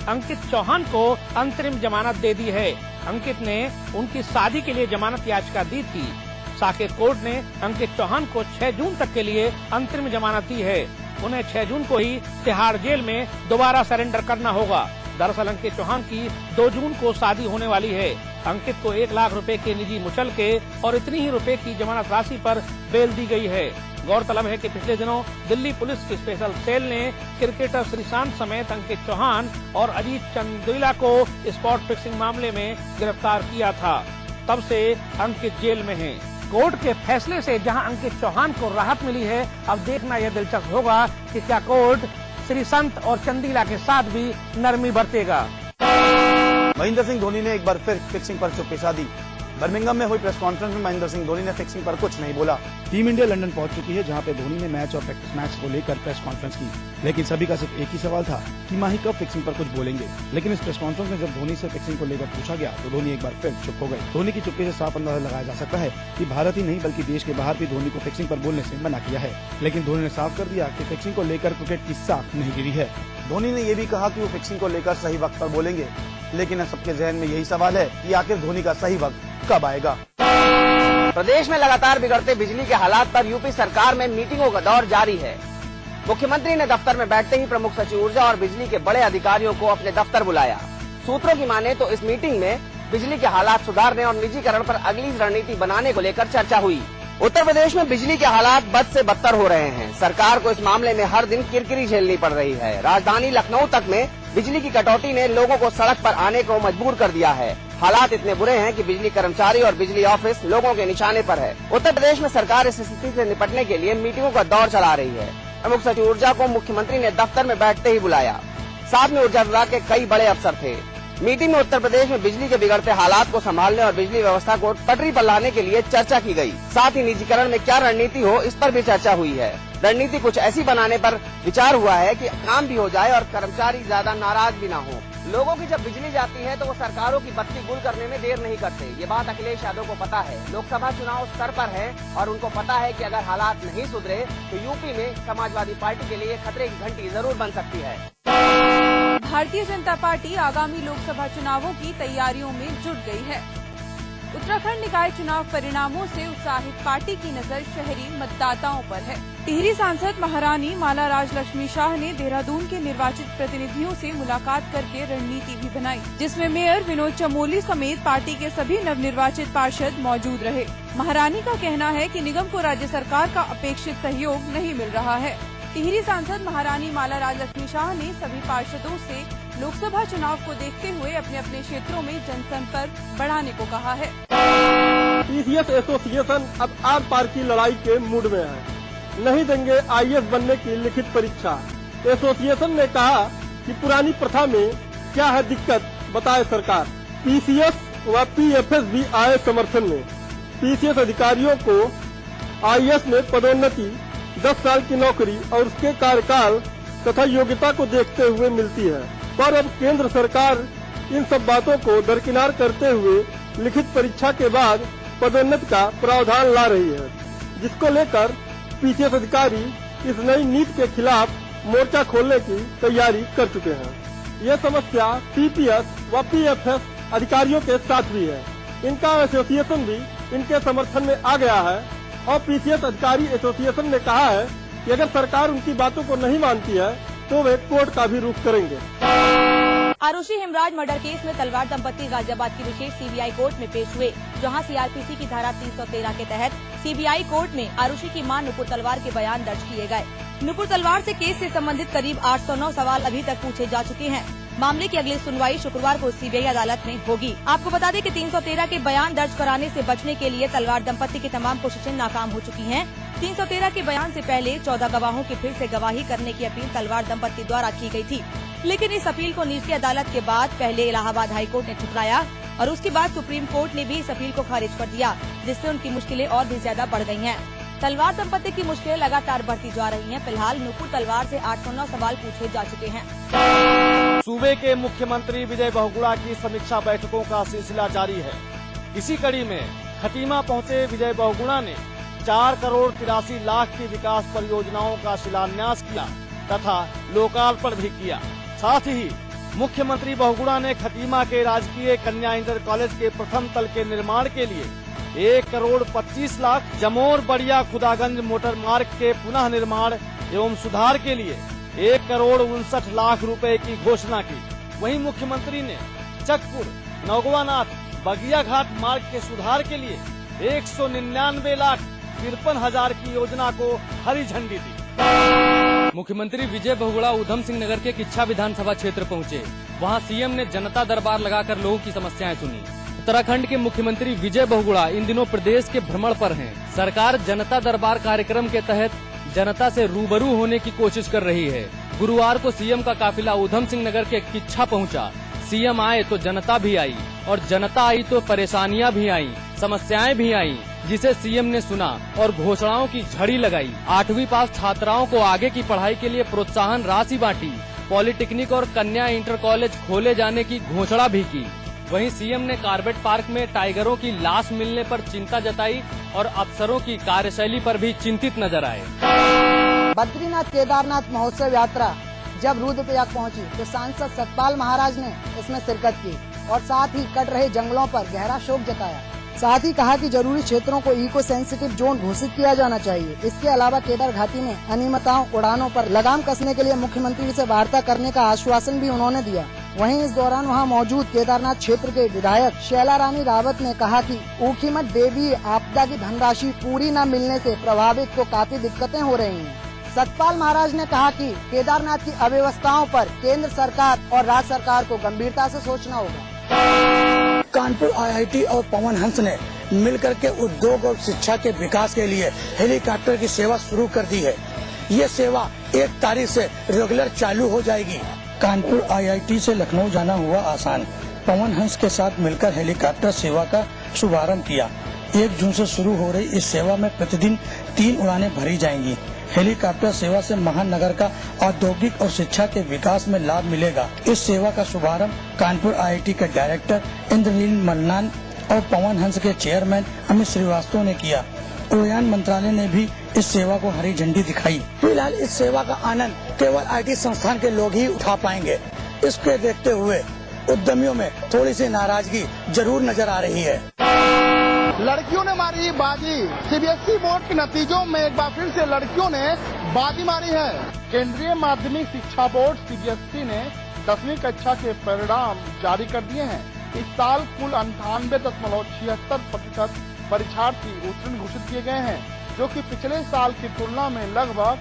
अंकित चौहान को अंतरिम जमानत दे दी है। अंकित ने उनकी शादी के लिए जमानत याचिका दी थी। साकेत कोर्ट ने अंकित चौहान को 6 जून तक के लिए अंतरिम जमानत दी है। उन्हें 6 जून को ही तिहाड़ जेल में दोबारा सरेंडर करना होगा। दरअसल अंकित चौहान की 2 जून को शादी होने वाली है। अंकित को 1 लाख रुपए के निजी मुचलके और इतनी ही रुपए की जमानत राशि पर बेल दी गई है। गौरतलब है कि पिछले दिनों दिल्ली पुलिस की स्पेशल सेल ने क्रिकेटर श्रीशांत समेत अंकित चौहान और अजीत चंदीला को स्पॉट फिक्सिंग मामले में गिरफ्तार किया था। तब से अंकित जेल में हैं। कोर्ट के फैसले से जहां अंकित चौहान को राहत मिली है, अब देखना यह दिलचस्प होगा कि क्या कोर्ट श्रीसंत और चंदीला के साथ भी नरमी बरतेगा। महेंद्र सिंह धोनी ने एक बार फिर फिक्सिंग पर चुप्पी साधी। बर्मिंघम में हुई प्रेस कॉन्फ्रेंस में महेंद्र सिंह धोनी ने फिक्सिंग पर कुछ नहीं बोला। टीम इंडिया लंदन पहुंच चुकी है, जहां पे धोनी ने मैच और प्रैक्टिस मैच को लेकर प्रेस कॉन्फ्रेंस की, लेकिन सभी का सिर्फ एक ही सवाल था कि माही कब फिक्सिंग पर कुछ बोलेंगे। लेकिन इस प्रेस कॉन्फ्रेंस में जब धोनी से फिक्सिंग को लेकर पूछा गया तो धोनी एक बार फिर चुप हो गए। धोनी की चुप्पी से साफ अंदाजा लगाया जा सकता है कि भारत ही नहीं बल्कि देश के बाहर भी धोनी को फिक्सिंग पर बोलने से मना किया है। लेकिन धोनी ने साफ कर दिया कि फिक्सिंग को लेकर क्रिकेट की साख नहीं गिरी है। धोनी ने ये भी कहा कि वो फिक्सिंग को लेकर सही वक्त पर बोलेंगे, लेकिन सबके जहन में यही सवाल है कि आखिर धोनी का सही वक्त कब आएगा। प्रदेश में लगातार बिगड़ते बिजली के हालात पर यूपी सरकार में मीटिंगों का दौर जारी है। मुख्यमंत्री ने दफ्तर में बैठते ही प्रमुख सचिव ऊर्जा और बिजली के बड़े अधिकारियों को अपने दफ्तर बुलाया। सूत्रों की माने तो इस मीटिंग में बिजली के हालात सुधारने और निजीकरण पर अगली रणनीति बनाने को लेकर चर्चा हुई। उत्तर प्रदेश में बिजली के हालात बद से बदतर हो रहे हैं। सरकार को इस मामले में हर दिन किरकिरी झेलनी पड़ रही है। राजधानी लखनऊ तक में बिजली की कटौती ने लोगों को सड़क पर आने को मजबूर कर दिया है। हालात इतने बुरे हैं कि बिजली कर्मचारी और बिजली ऑफिस लोगों के निशाने पर है। उत्तर प्रदेश में सरकार इस स्थिति से निपटने के लिए मीटिंगों का दौर चला रही है। प्रमुख सचिव ऊर्जा को मुख्यमंत्री ने दफ्तर में बैठते ही बुलाया। साथ में ऊर्जा विभाग के कई बड़े अफसर थे। मीटिंग में उत्तर प्रदेश में बिजली के बिगड़ते हालात को संभालने और बिजली व्यवस्था को पटरी पर लाने के लिए चर्चा की गई। साथ ही निजीकरण में क्या रणनीति हो, इस पर भी चर्चा हुई है। रणनीति कुछ ऐसी बनाने पर विचार हुआ है कि काम भी हो जाए और कर्मचारी ज्यादा नाराज भी न हो। लोगों की जब बिजली जाती है तो वो सरकारों की बत्ती गुल करने में देर नहीं करते। ये बात अखिलेश यादव को पता है। लोकसभा चुनाव सर पर है और उनको पता है कि अगर हालात नहीं सुधरे तो यूपी में समाजवादी पार्टी के लिए खतरे की घंटी जरूर बन सकती है। भारतीय जनता पार्टी आगामी लोकसभा चुनावों की तैयारियों में जुट गई है। उत्तराखंड निकाय चुनाव परिणामों से उत्साहित पार्टी की नजर शहरी मतदाताओं पर है। टिहरी सांसद महारानी माला राजलक्ष्मी शाह ने देहरादून के निर्वाचित प्रतिनिधियों से मुलाकात करके रणनीति भी बनाई, जिसमें मेयर विनोद चमोली समेत पार्टी के सभी नवनिर्वाचित पार्षद मौजूद रहे। महारानी का कहना है कि निगम को राज्य सरकार का अपेक्षित सहयोग नहीं मिल रहा है। टिहरी सांसद महारानी माला राजलक्ष्मी शाह ने सभी पार्षदों से लोकसभा चुनाव को देखते हुए अपने अपने क्षेत्रों में जनसंपर्क बढ़ाने को कहा है। टीसीएस एसोसिएशन अब आर पार की लड़ाई के मूड में है। नहीं देंगे आईएएस बनने की लिखित परीक्षा। एसोसिएशन ने कहा कि पुरानी प्रथा में क्या है दिक्कत, बताए सरकार। पीसीएस व पीएफएस भी आए समर्थन में। पीसीएस अधिकारियों को आईएएस में पदोन्नति 10 साल की नौकरी और उसके कार्यकाल तथा योग्यता को देखते हुए मिलती है, पर अब केंद्र सरकार इन सब बातों को दरकिनार करते हुए लिखित परीक्षा के बाद पदोन्नति का प्रावधान ला रही है, जिसको लेकर पीसीएस अधिकारी इस नई नीति के खिलाफ मोर्चा खोलने की तैयारी कर चुके हैं। यह समस्या पीपीएस व पीएफएस अधिकारियों के साथ भी है। इनका एसोसिएशन भी इनके समर्थन में आ गया है और पीसीएस अधिकारी एसोसिएशन ने कहा है कि अगर सरकार उनकी बातों को नहीं मानती है तो वे कोर्ट का भी रुख करेंगे। आरुषि हेमराज मर्डर केस में तलवार दंपति गाजियाबाद की विशेष सीबीआई कोर्ट में पेश हुए, जहां सीआरपीसी की धारा 313 के तहत सीबीआई कोर्ट में आरुषि की मां नुपुर तलवार के बयान दर्ज किए गए। नुपुर तलवार से केस से संबंधित करीब 809 सवाल अभी तक पूछे जा चुके हैं। मामले की अगली सुनवाई शुक्रवार को सीबीआई अदालत में होगी। आपको बता दें कि 313 के बयान दर्ज कराने से बचने के लिए तलवार दंपति की तमाम कोशिशें नाकाम हो चुकी हैं। 313 के बयान से पहले 14 गवाहों की फिर से गवाही करने की अपील तलवार दंपति द्वारा की गई थी, लेकिन इस अपील को निचली अदालत के बाद पहले इलाहाबाद हाईकोर्ट ने ठुकराया और उसके बाद सुप्रीम कोर्ट ने भी इस अपील को खारिज कर दिया, जिससे उनकी मुश्किलें और भी ज्यादा बढ़ गई हैं। तलवार दंपति की मुश्किलें लगातार बढ़ती जा रही हैं। फिलहाल नुपुर तलवार से 809 सवाल पूछे जा चुके हैं। सूबे के मुख्यमंत्री विजय बहुगुणा की समीक्षा बैठकों का सिलसिला जारी है। इसी कड़ी में खटीमा पहुंचे विजय बहुगुणा ने 4 करोड़ 83 लाख की विकास परियोजनाओं का शिलान्यास किया तथा लोकार्पण भी किया। साथ ही मुख्यमंत्री बहुगुणा ने खतीमा के राजकीय कन्या इंटर कॉलेज के प्रथम तल के निर्माण के लिए 1,25,00,000, जमोर बड़िया खुदागंज मोटर मार्ग के पुनः निर्माण एवं सुधार के लिए 1,59,00,000 रुपए की घोषणा की। वहीं मुख्यमंत्री ने चकपुर नौगवानाथ बगिया घाट मार्ग के सुधार के लिए 199,53,000 की योजना को हरी झंडी दी। मुख्यमंत्री विजय बहुगुणा उधम सिंह नगर के किच्छा विधानसभा क्षेत्र पहुंचे। वहां सीएम ने जनता दरबार लगाकर लोगों की समस्याएं सुनी। उत्तराखंड के मुख्यमंत्री विजय बहुगुणा इन दिनों प्रदेश के भ्रमण पर हैं। सरकार जनता दरबार कार्यक्रम के तहत जनता से रूबरू होने की कोशिश कर रही है। गुरुवार को सीएम का काफिला उधम सिंह नगर के किच्छा पहुंचा। सीएम आए तो जनता भी आई और जनता आई तो परेशानियां भी आई, समस्याएं भी आई, जिसे सीएम ने सुना और घोषणाओं की झड़ी लगाई। 8वीं पास छात्राओं को आगे की पढ़ाई के लिए प्रोत्साहन राशि बांटी। पॉलिटेक्निक और कन्या इंटर कॉलेज खोले जाने की घोषणा भी की। वहीं सीएम ने कार्बेट पार्क में टाइगरों की लाश मिलने पर चिंता जताई और अफसरों की कार्यशैली पर भी चिंतित नजर आए। बद्रीनाथ केदारनाथ महोत्सव यात्रा जब रुद्रप्रयाग पहुंची तो सांसद सतपाल महाराज ने इसमें शिरकत की और साथ ही कट रहे जंगलों पर गहरा शोक जताया। साथ ही कहा कि जरूरी क्षेत्रों को इको सेंसिटिव जोन घोषित किया जाना चाहिए। इसके अलावा केदार घाटी में अनियमितताओं उड़ानों पर लगाम कसने के लिए मुख्यमंत्री से वार्ता करने का आश्वासन भी उन्होंने दिया। वहीं इस दौरान वहां मौजूद केदारनाथ क्षेत्र के विधायक शैला रानी रावत ने कहा कि ऊखीमठ देवी आपदा की धनराशि पूरी न मिलने से प्रभावित को काफी दिक्कतें हो रही हैं। सतपाल महाराज ने कहा कि केदारनाथ की अव्यवस्थाओं पर केंद्र सरकार और राज्य सरकार को गंभीरता से सोचना होगा। कानपुर आईआईटी और पवन हंस ने मिलकर के उद्योग और शिक्षा के विकास के लिए हेलीकॉप्टर की सेवा शुरू कर दी है। ये सेवा 1 तारीख से रेगुलर चालू हो जाएगी। कानपुर आईआईटी से लखनऊ जाना हुआ आसान। पवन हंस के साथ मिलकर हेलीकॉप्टर सेवा का शुभारंभ किया। 1 जून से शुरू हो रही इस सेवा में प्रतिदिन 3 उड़ानें भरी जाएंगी। हेलीकॉप्टर सेवा से महानगर का औद्योगिक और शिक्षा के विकास में लाभ मिलेगा। इस सेवा का शुभारंभ कानपुर आईआईटी के डायरेक्टर इंद्रनील मन्नान और पवन हंस के चेयरमैन अमित श्रीवास्तव ने किया। उड़ान मंत्रालय ने भी इस सेवा को हरी झंडी दिखाई। फिलहाल इस सेवा का आनंद केवल आईटी संस्थान के लोग ही उठा पाएंगे। इसके देखते हुए उद्यमियों में थोड़ी सी नाराजगी जरूर नजर आ रही है। लड़कियों ने मारी बाजी। सीबीएसई बोर्ड के नतीजों में एक बार फिर से लड़कियों ने बाजी मारी है। केंद्रीय माध्यमिक शिक्षा बोर्ड सीबीएसई ने 10वीं कक्षा के परिणाम जारी कर दिए हैं। इस साल कुल 98.76% परीक्षार्थी उत्तीर्ण घोषित किए गए हैं, जो कि पिछले साल की तुलना में लगभग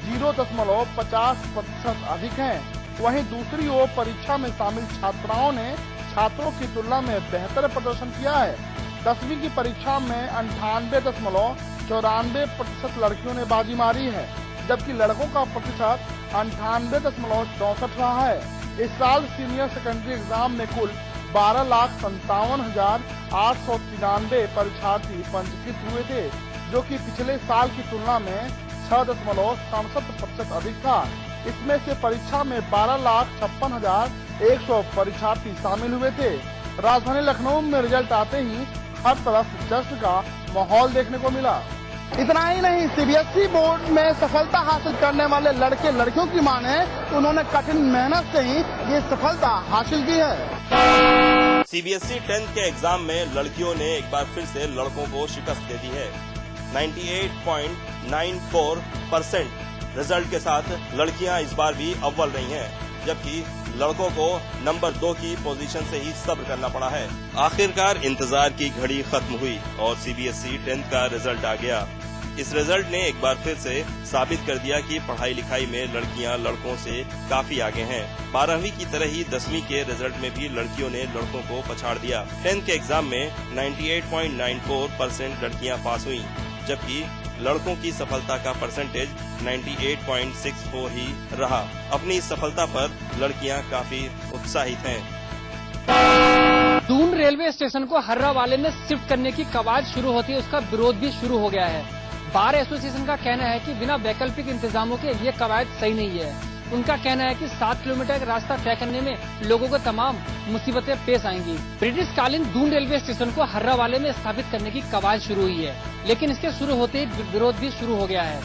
0.50% अधिक हैं। वहीं दूसरी ओर परीक्षा में शामिल छात्राओं ने छात्रों की तुलना में बेहतर प्रदर्शन किया है। 10वीं की परीक्षा में 98.94% लड़कियों ने बाजी मारी है, जबकि लड़कों का प्रतिशत 98.64 रहा है। इस साल सीनियर सेकेंडरी एग्जाम में कुल 12,57,893 परीक्षार्थी पंजीकृत हुए थे, जो कि पिछले साल की तुलना में 6.67% अधिक था। इसमें से परीक्षा में 12,56,100 परीक्षार्थी शामिल हुए थे। राजधानी लखनऊ में रिजल्ट आते ही हर तरफ जश्न का माहौल देखने को मिला। इतना ही नहीं, सीबीएसई बोर्ड में सफलता हासिल करने वाले लड़के लड़कियों की माने तो उन्होंने कठिन मेहनत से ही ये सफलता हासिल की है। सीबीएसई 10th के एग्जाम में लड़कियों ने एक बार फिर से लड़कों को शिकस्त दे दी है। 98.94% रिजल्ट के साथ लड़कियां इस बार भी अव्वल रही हैं, जबकि लड़कों को नंबर 2 की पोजीशन से ही सब्र करना पड़ा है। आखिरकार इंतजार की घड़ी खत्म हुई और सीबीएसई 10th का रिजल्ट आ गया। इस रिजल्ट ने एक बार फिर से साबित कर दिया कि पढ़ाई लिखाई में लड़कियां लड़कों से काफी आगे हैं। 12वीं की तरह ही 10वीं के रिजल्ट में भी लड़कियों ने लड़कों को पछाड़ दिया। 10th के एग्जाम में 98.94% लड़कियां पास हुई, जबकि लड़कों की सफलता का परसेंटेज 98.64 ही रहा। अपनी इस सफलता पर लड़कियां काफी उत्साहित हैं। दून रेलवे स्टेशन को हर्रा वाले में शिफ्ट करने की कवायद शुरू होती है, उसका विरोध भी शुरू हो गया है। बार एसोसिएशन का कहना है कि बिना वैकल्पिक इंतजामों के ये कवायद सही नहीं है। उनका कहना है कि 7 किलोमीटर का रास्ता तय करने में लोगों को तमाम मुसीबतें पेश आएंगी। ब्रिटिशकालीन दून रेलवे स्टेशन को हर्रावाले में स्थापित करने की कवायद शुरू हुई है, लेकिन इसके शुरू होते ही विरोध भी शुरू हो गया है।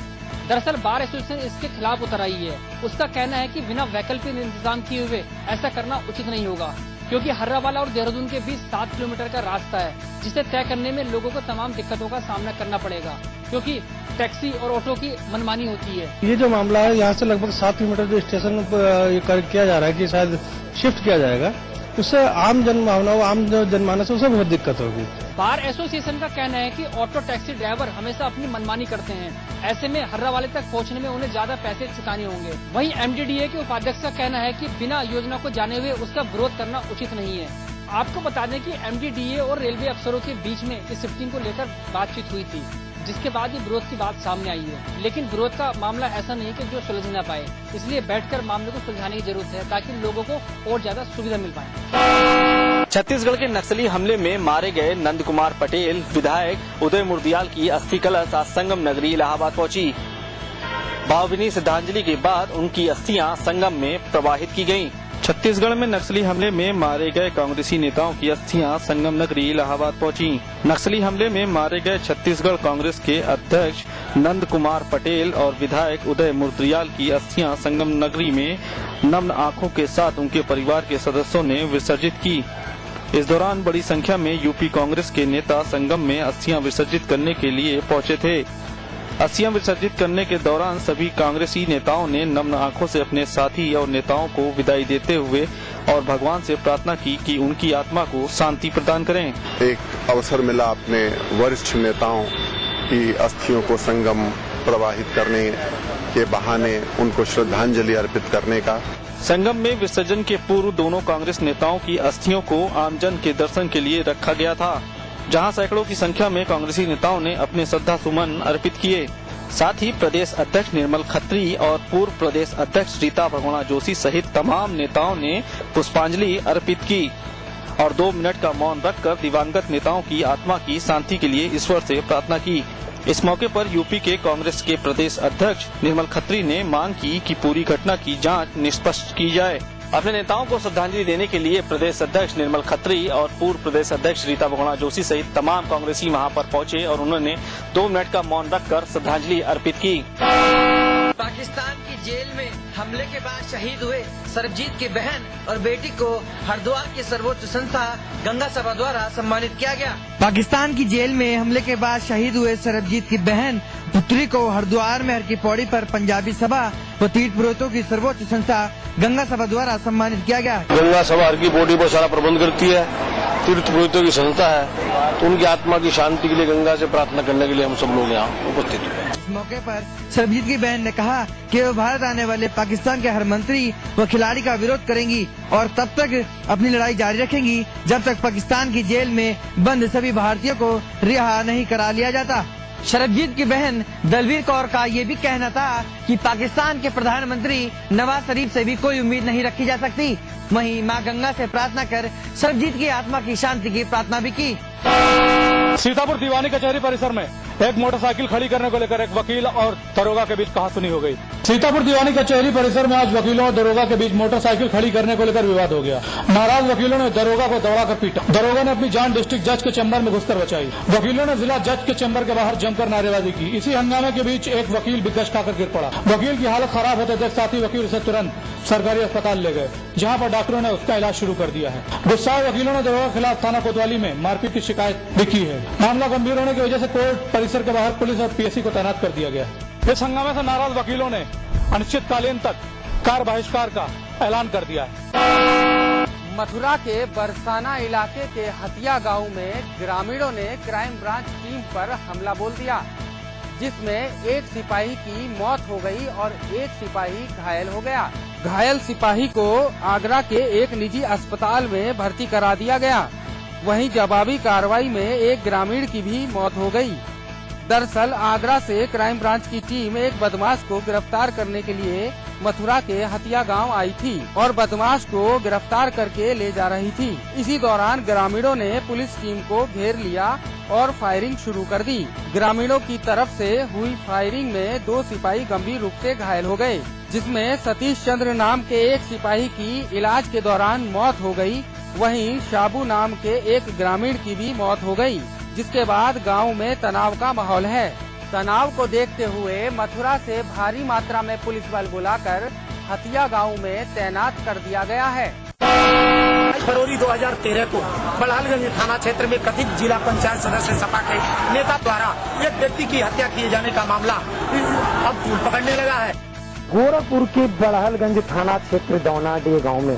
दरअसल बार एसोसिएशन इसके खिलाफ उतर आई है। उसका कहना है कि बिना वैकल्पिक इंतजाम किए हुए ऐसा करना उचित नहीं होगा, क्योंकि हर्रावाला और देहरादून के बीच 7 किलोमीटर का रास्ता है, जिसे तय करने में लोगों को तमाम दिक्कतों का सामना करना पड़ेगा, क्योंकि टैक्सी और ऑटो की मनमानी होती है। ये जो मामला है, यहाँ से लगभग 7 किलोमीटर जो स्टेशन किया जा रहा है कि शायद शिफ्ट किया जाएगा, उससे आम जनमानव, आम जनमानस उसे बहुत दिक्कत होगी। बार एसोसिएशन का कहना है कि ऑटो टैक्सी ड्राइवर हमेशा अपनी मनमानी करते हैं, ऐसे में हर्रावाले तक पहुंचने में उन्हें ज्यादा पैसे चुकाने होंगे। वहीं एमडीडीए के उपाध्यक्ष का कहना है कि बिना योजना को जाने हुए उसका विरोध करना उचित नहीं है। आपको बता दें कि एमडीडीए और रेलवे अफसरों के बीच में इस शिफ्टिंग को लेकर बातचीत हुई थी, जिसके बाद ये विरोध की बात सामने आई है। लेकिन विरोध का मामला ऐसा नहीं कि जो सुलझ न पाए, इसलिए बैठकर मामले को सुलझाने की जरूरत है, ताकि लोगों को और ज्यादा सुविधा मिल पाए। छत्तीसगढ़ के नक्सली हमले में मारे गए नंद कुमार पटेल विधायक उदय मुर्दियाल की अस्थि कलश आज संगम नगरी इलाहाबाद पहुंची। भावभीनी श्रद्धांजलि के बाद उनकी अस्थियां संगम में प्रवाहित की गयी। छत्तीसगढ़ में नक्सली हमले में मारे गए कांग्रेसी नेताओं की अस्थियां संगम नगरी इलाहाबाद पहुंची। नक्सली हमले में मारे गए छत्तीसगढ़ कांग्रेस के अध्यक्ष नंद कुमार पटेल और विधायक उदय मुर्दियाल की अस्थियां संगम नगरी में नम्र आंखों के साथ उनके परिवार के सदस्यों ने विसर्जित की। इस दौरान बड़ी संख्या में यूपी कांग्रेस के नेता संगम में अस्थियां विसर्जित करने के लिए पहुंचे थे। अस्थियां विसर्जित करने के दौरान सभी कांग्रेसी नेताओं ने नम्र आंखों से अपने साथी और नेताओं को विदाई देते हुए और भगवान से प्रार्थना की कि उनकी आत्मा को शांति प्रदान करें। एक अवसर मिला अपने वरिष्ठ नेताओं की अस्थियों को संगम प्रवाहित करने के बहाने उनको श्रद्धांजलि अर्पित करने का। संगम में विसर्जन के पूर्व दोनों कांग्रेस नेताओं की अस्थियों को आमजन के दर्शन के लिए रखा गया था, जहां सैकड़ों की संख्या में कांग्रेसी नेताओं ने अपने श्रद्धा सुमन अर्पित किए। साथ ही प्रदेश अध्यक्ष निर्मल खत्री और पूर्व प्रदेश अध्यक्ष रीता बहुगुणा जोशी सहित तमाम नेताओं ने पुष्पांजलि अर्पित की और 2 मिनट का मौन रखकर दिवंगत नेताओं की आत्मा की शांति के लिए ईश्वर से प्रार्थना की। इस मौके पर यूपी के कांग्रेस के प्रदेश अध्यक्ष निर्मल खत्री ने मांग की कि पूरी घटना की जांच निष्पक्ष की जाए। अपने नेताओं को श्रद्धांजलि देने के लिए प्रदेश अध्यक्ष निर्मल खत्री और पूर्व प्रदेश अध्यक्ष रीता बहुगुणा जोशी सहित तमाम कांग्रेसी वहां पर पहुंचे और उन्होंने 2 मिनट का मौन रखकर श्रद्धांजलि अर्पित की। पाकिस्तान की जेल में हमले के बाद शहीद हुए सरबजीत की बहन और बेटी को हरिद्वार की सर्वोच्च संस्था गंगा सभा द्वारा सम्मानित किया गया। पाकिस्तान की जेल में हमले के बाद शहीद हुए सरबजीत की बहन पुत्री को हरिद्वार में हर की पौड़ी पर पंजाबी सभा व तीर्थ पुरोहितों की सर्वोच्च संस्था गंगा सभा द्वारा सम्मानित किया गया। गंगा सभा हर की पौड़ी पर सारा प्रबंध करती है, तीर्थ पुरोहितों की संस्था है, तो उनकी आत्मा की शांति के लिए गंगा से प्रार्थना करने के लिए हम सब लोग यहाँ उपस्थित हुए। इस मौके पर सरबजीत की बहन ने कहा कि वो भारत आने वाले पाकिस्तान के हर मंत्री व खिलाड़ी का विरोध करेंगी और तब तक अपनी लड़ाई जारी रखेंगी जब तक पाकिस्तान की जेल में बंद सभी भारतीयों को रिहा नहीं करा लिया जाता। सरबजीत की बहन दलवीर कौर का ये भी कहना था कि पाकिस्तान के प्रधानमंत्री नवाज शरीफ से भी कोई उम्मीद नहीं रखी जा सकती। वहीं मां गंगा से प्रार्थना कर सरबजीत की आत्मा की शांति की प्रार्थना भी की। सीतापुर दीवानी कचहरी परिसर में एक मोटरसाइकिल खड़ी करने को लेकर एक वकील और दरोगा के बीच कहासुनी हो गई। सीतापुर दीवानी कचहरी परिसर में आज वकीलों और दरोगा के बीच मोटरसाइकिल खड़ी करने को लेकर विवाद हो गया। नाराज वकीलों ने दरोगा को दौड़ाकर पीटा। दरोगा ने अपनी जान डिस्ट्रिक्ट जज के चैम्बर में घुसकर बचाई। वकीलों ने जिला जज के चैम्बर के बाहर जमकर नारेबाजी की। इसी हंगामे के बीच एक वकील बिगश खाकर गिर पड़ा। वकील की हालत खराब होते देख साथी वकील उसे तुरंत सरकारी अस्पताल ले गए, जहाँ पर डॉक्टरों ने उसका इलाज शुरू कर दिया है। गुस्साए वकीलों ने दरोगा के खिलाफ थाना कोतवाली में मारपीट की शिकायत भी की है। मामला गंभीर होने की वजह से कोर्ट परिसर के बाहर पुलिस और पीएससी को तैनात कर दिया गया। इस हंगामे से नाराज वकीलों ने अनिश्चितकालीन तक कार बहिष्कार का ऐलान कर दिया है। मथुरा के बरसाना इलाके के हतिया गांव में ग्रामीणों ने क्राइम ब्रांच टीम पर हमला बोल दिया, जिसमें एक सिपाही की मौत हो गई और एक सिपाही घायल हो गया। घायल सिपाही को आगरा के एक निजी अस्पताल में भर्ती करा दिया गया। वहीं जवाबी कार्रवाई में एक ग्रामीण की भी मौत हो गई। दरअसल आगरा से क्राइम ब्रांच की टीम एक बदमाश को गिरफ्तार करने के लिए मथुरा के हतिया गांव आई थी और बदमाश को गिरफ्तार करके ले जा रही थी। इसी दौरान ग्रामीणों ने पुलिस टीम को घेर लिया और फायरिंग शुरू कर दी। ग्रामीणों की तरफ से हुई फायरिंग में 2 सिपाही गंभीर रूप से घायल हो गए, जिसमें सतीश चंद्र नाम के एक सिपाही की इलाज के दौरान मौत हो गई। वहीं शाबू नाम के एक ग्रामीण की भी मौत हो गई, जिसके बाद गांव में तनाव का माहौल है। तनाव को देखते हुए मथुरा से भारी मात्रा में पुलिस बल बुलाकर हथिया गांव में तैनात कर दिया गया है। फरवरी 2013 को बड़ालगंज थाना क्षेत्र में कथित जिला पंचायत सदस्य सपा के नेता द्वारा एक व्यक्ति की हत्या किए जाने का मामला अब पकड़ने लगा है। गोरखपुर के बड़ालगंज थाना क्षेत्र दौनाडीह गांव में